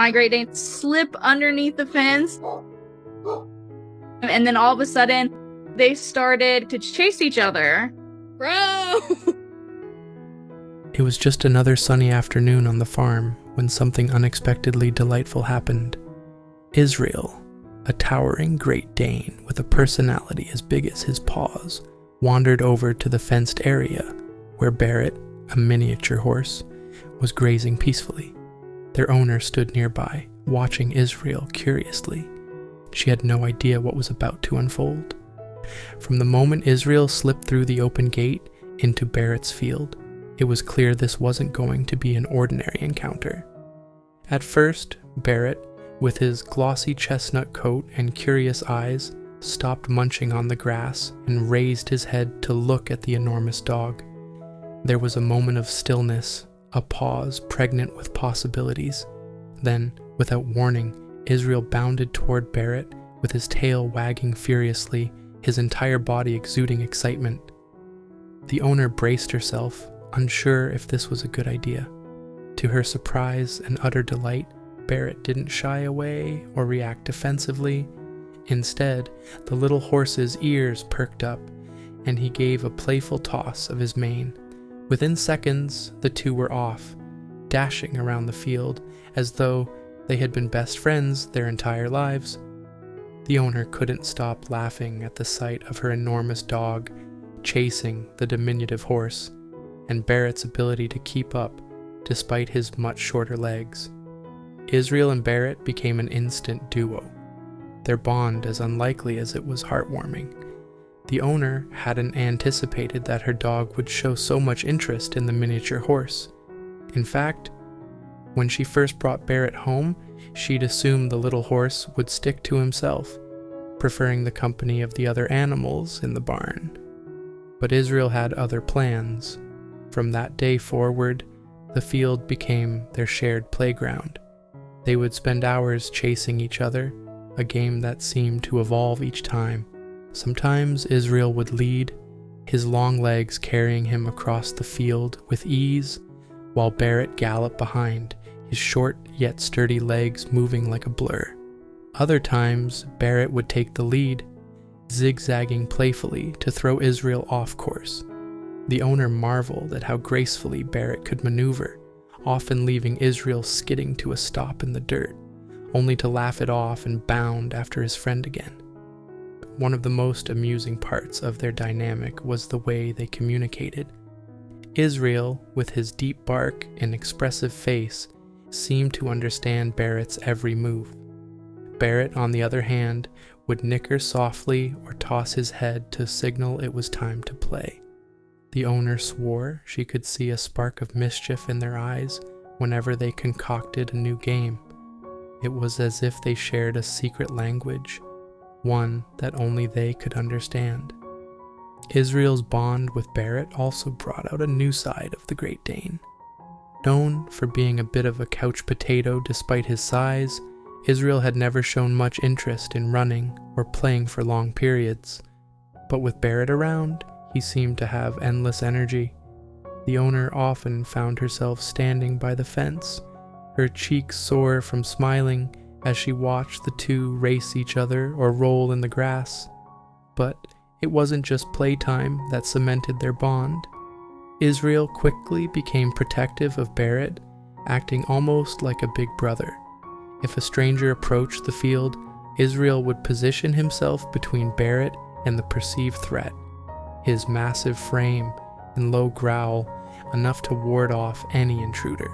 my Great Dane slip underneath the fence. And then all of a sudden, they started to chase each other. Bro! It was just another sunny afternoon on the farm when something unexpectedly delightful happened. Israel, a towering Great Dane with a personality as big as his paws, wandered over to the fenced area where Barrett, a miniature horse, was grazing peacefully. Their owner stood nearby, watching Israel curiously. She had no idea what was about to unfold. From the moment Israel slipped through the open gate into Barrett's field, it was clear this wasn't going to be an ordinary encounter. At first, Barrett, with his glossy chestnut coat and curious eyes, stopped munching on the grass and raised his head to look at the enormous dog. There was a moment of stillness, a pause pregnant with possibilities. Then, without warning, Israel bounded toward Barrett with his tail wagging furiously, his entire body exuding excitement. The owner braced herself, unsure if this was a good idea. To her surprise and utter delight, Barrett didn't shy away or react defensively. Instead, the little horse's ears perked up, and he gave a playful toss of his mane. Within seconds, the two were off, dashing around the field as though they had been best friends their entire lives. The owner couldn't stop laughing at the sight of her enormous dog chasing the diminutive horse, and Barrett's ability to keep up despite his much shorter legs. Israel and Barrett became an instant duo, their bond as unlikely as it was heartwarming. The owner hadn't anticipated that her dog would show so much interest in the miniature horse. In fact, when she first brought Barrett home, she'd assumed the little horse would stick to himself, preferring the company of the other animals in the barn. But Israel had other plans. From that day forward, the field became their shared playground. They would spend hours chasing each other, a game that seemed to evolve each time. Sometimes Israel would lead, his long legs carrying him across the field with ease, while Barrett galloped behind, his short yet sturdy legs moving like a blur. Other times, Barrett would take the lead, zigzagging playfully to throw Israel off course. The owner marveled at how gracefully Barrett could maneuver, often leaving Israel skidding to a stop in the dirt, only to laugh it off and bound after his friend again. One of the most amusing parts of their dynamic was the way they communicated. Israel, with his deep bark and expressive face, seemed to understand Barrett's every move. Barrett, on the other hand, would nicker softly or toss his head to signal it was time to play. The owner swore she could see a spark of mischief in their eyes whenever they concocted a new game. It was as if they shared a secret language, one that only they could understand. Israel's bond with Barrett also brought out a new side of the Great Dane. Known for being a bit of a couch potato despite his size, Israel had never shown much interest in running or playing for long periods. But with Barrett around, he seemed to have endless energy. The owner often found herself standing by the fence, her cheeks sore from smiling as she watched the two race each other or roll in the grass. But it wasn't just playtime that cemented their bond. Israel quickly became protective of Barrett, acting almost like a big brother. If a stranger approached the field, Israel would position himself between Barrett and the perceived threat, his massive frame and low growl enough to ward off any intruder.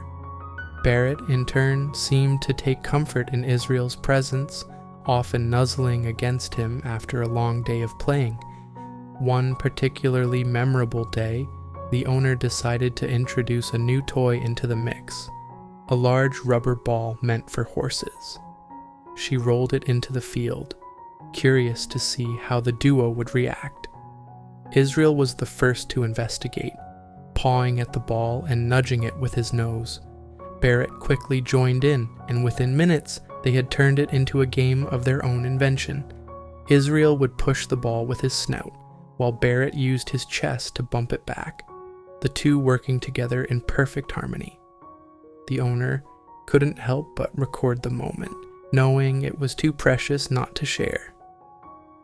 Barrett, in turn, seemed to take comfort in Israel's presence, often nuzzling against him after a long day of playing. One particularly memorable day, the owner decided to introduce a new toy into the mix, a large rubber ball meant for horses. She rolled it into the field, curious to see how the duo would react. Israel was the first to investigate, pawing at the ball and nudging it with his nose. Barrett quickly joined in, and within minutes, they had turned it into a game of their own invention. Israel would push the ball with his snout, while Barrett used his chest to bump it back, the two working together in perfect harmony. The owner, couldn't help but record the moment, knowing it was too precious not to share.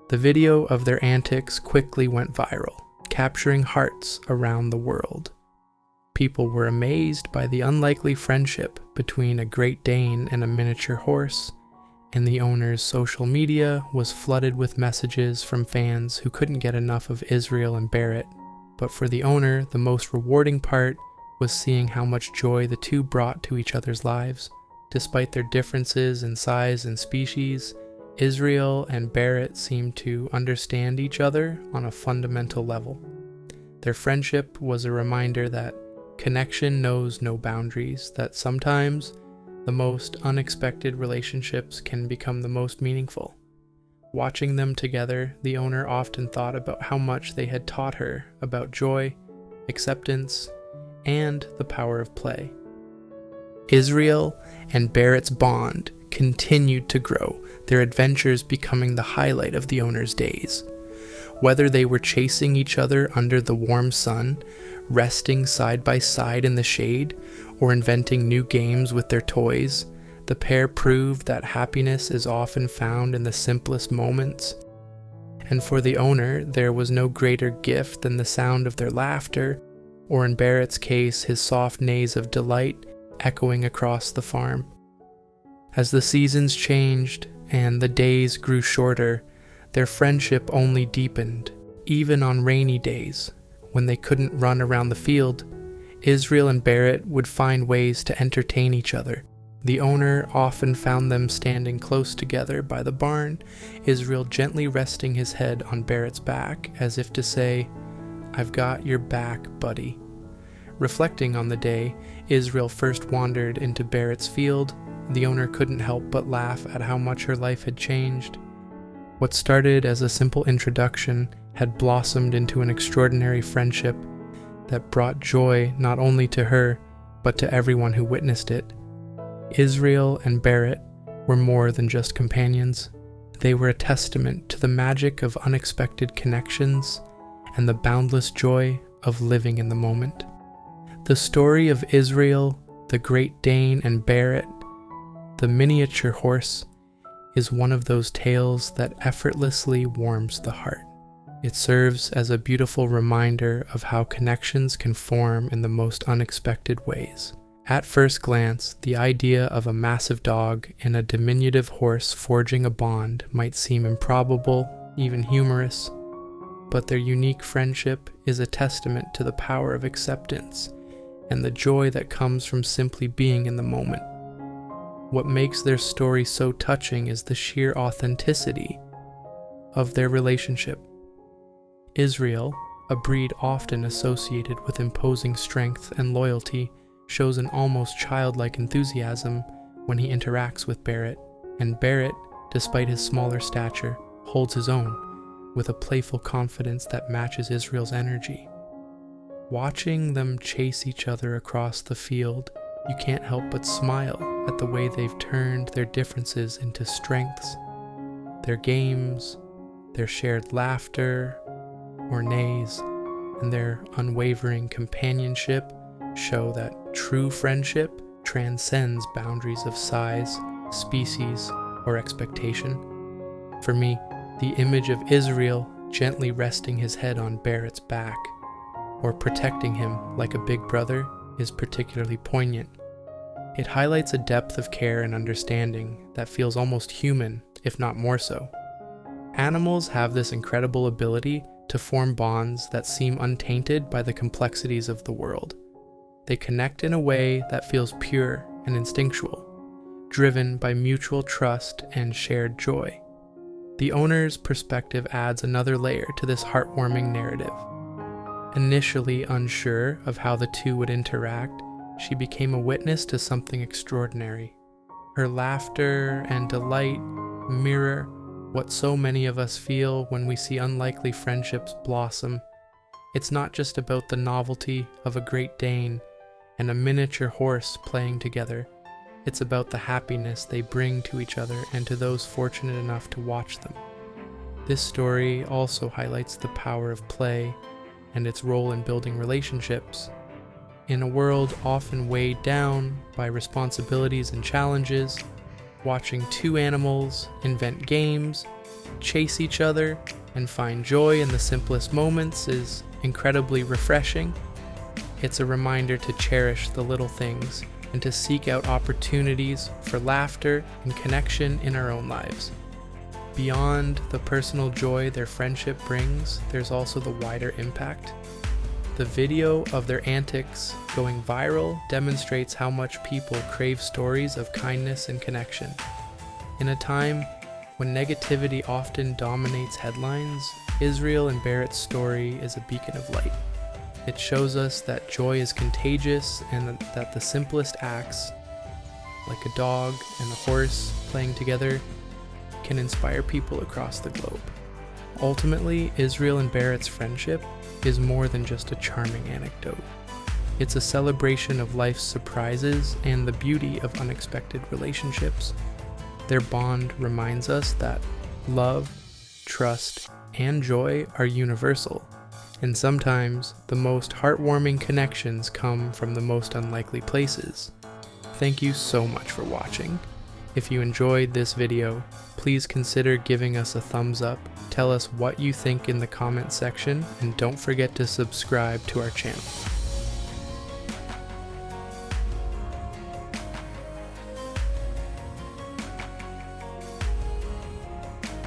The video of their antics quickly went viral, capturing hearts around the world. People were amazed by the unlikely friendship between a Great Dane and a miniature horse, and the owner's social media was flooded with messages from fans who couldn't get enough of Israel and Barrett. But for the owner, the most rewarding part was seeing how much joy the two brought to each other's lives. Despite their differences in size and species, Israel and Barrett seemed to understand each other on a fundamental level. Their friendship was a reminder that connection knows no boundaries, that sometimes the most unexpected relationships can become the most meaningful. Watching them together, the owner often thought about how much they had taught her about joy, acceptance, and the power of play. Israel and Barrett's bond continued to grow, their adventures becoming the highlight of the owner's days. Whether they were chasing each other under the warm sun, resting side by side in the shade, or inventing new games with their toys, the pair proved that happiness is often found in the simplest moments. And for the owner, there was no greater gift than the sound of their laughter, or in Barrett's case, his soft neighs of delight echoing across the farm. As the seasons changed and the days grew shorter, their friendship only deepened. Even on rainy days, when they couldn't run around the field, Israel and Barrett would find ways to entertain each other. The owner often found them standing close together by the barn, Israel gently resting his head on Barrett's back as if to say, "I've got your back, buddy." Reflecting on the day Israel first wandered into Barrett's field, the owner couldn't help but laugh at how much her life had changed. What started as a simple introduction had blossomed into an extraordinary friendship that brought joy not only to her, but to everyone who witnessed it. Israel and Barrett were more than just companions. They were a testament to the magic of unexpected connections and the boundless joy of living in the moment. The story of Israel, the Great Dane, and Barrett, the miniature horse, is one of those tales that effortlessly warms the heart. It serves as a beautiful reminder of how connections can form in the most unexpected ways. At first glance, the idea of a massive dog and a diminutive horse forging a bond might seem improbable, even humorous, but their unique friendship is a testament to the power of acceptance and the joy that comes from simply being in the moment. What makes their story so touching is the sheer authenticity of their relationship. Israel, a breed often associated with imposing strength and loyalty, shows an almost childlike enthusiasm when he interacts with Barrett, and Barrett, despite his smaller stature, holds his own with a playful confidence that matches Israel's energy. Watching them chase each other across the field, you can't help but smile at the way they've turned their differences into strengths. Their games, their shared laughter or neighs, and their unwavering companionship show that true friendship transcends boundaries of size, species, or expectation. For me, the image of Israel gently resting his head on Barrett's back, or protecting him like a big brother, is particularly poignant. It highlights a depth of care and understanding that feels almost human, if not more so. Animals have this incredible ability to form bonds that seem untainted by the complexities of the world. They connect in a way that feels pure and instinctual, driven by mutual trust and shared joy. The owner's perspective adds another layer to this heartwarming narrative. Initially unsure of how the two would interact, she became a witness to something extraordinary. Her laughter and delight mirror what so many of us feel when we see unlikely friendships blossom. It's not just about the novelty of a Great Dane and a miniature horse playing together. It's about the happiness they bring to each other and to those fortunate enough to watch them. This story also highlights the power of play and its role in building relationships. In a world often weighed down by responsibilities and challenges, watching two animals invent games, chase each other, and find joy in the simplest moments is incredibly refreshing. It's a reminder to cherish the little things and to seek out opportunities for laughter and connection in our own lives. Beyond the personal joy their friendship brings, there's also the wider impact. The video of their antics going viral demonstrates how much people crave stories of kindness and connection. In a time when negativity often dominates headlines, Israel and Barrett's story is a beacon of light. It shows us that joy is contagious and that the simplest acts, like a dog and a horse playing together, can inspire people across the globe. Ultimately, Israel and Barrett's friendship is more than just a charming anecdote. It's a celebration of life's surprises and the beauty of unexpected relationships. Their bond reminds us that love, trust, and joy are universal, and sometimes the most heartwarming connections come from the most unlikely places. Thank you so much for watching. If you enjoyed this video, please consider giving us a thumbs up, tell us what you think in the comment section, and don't forget to subscribe to our channel.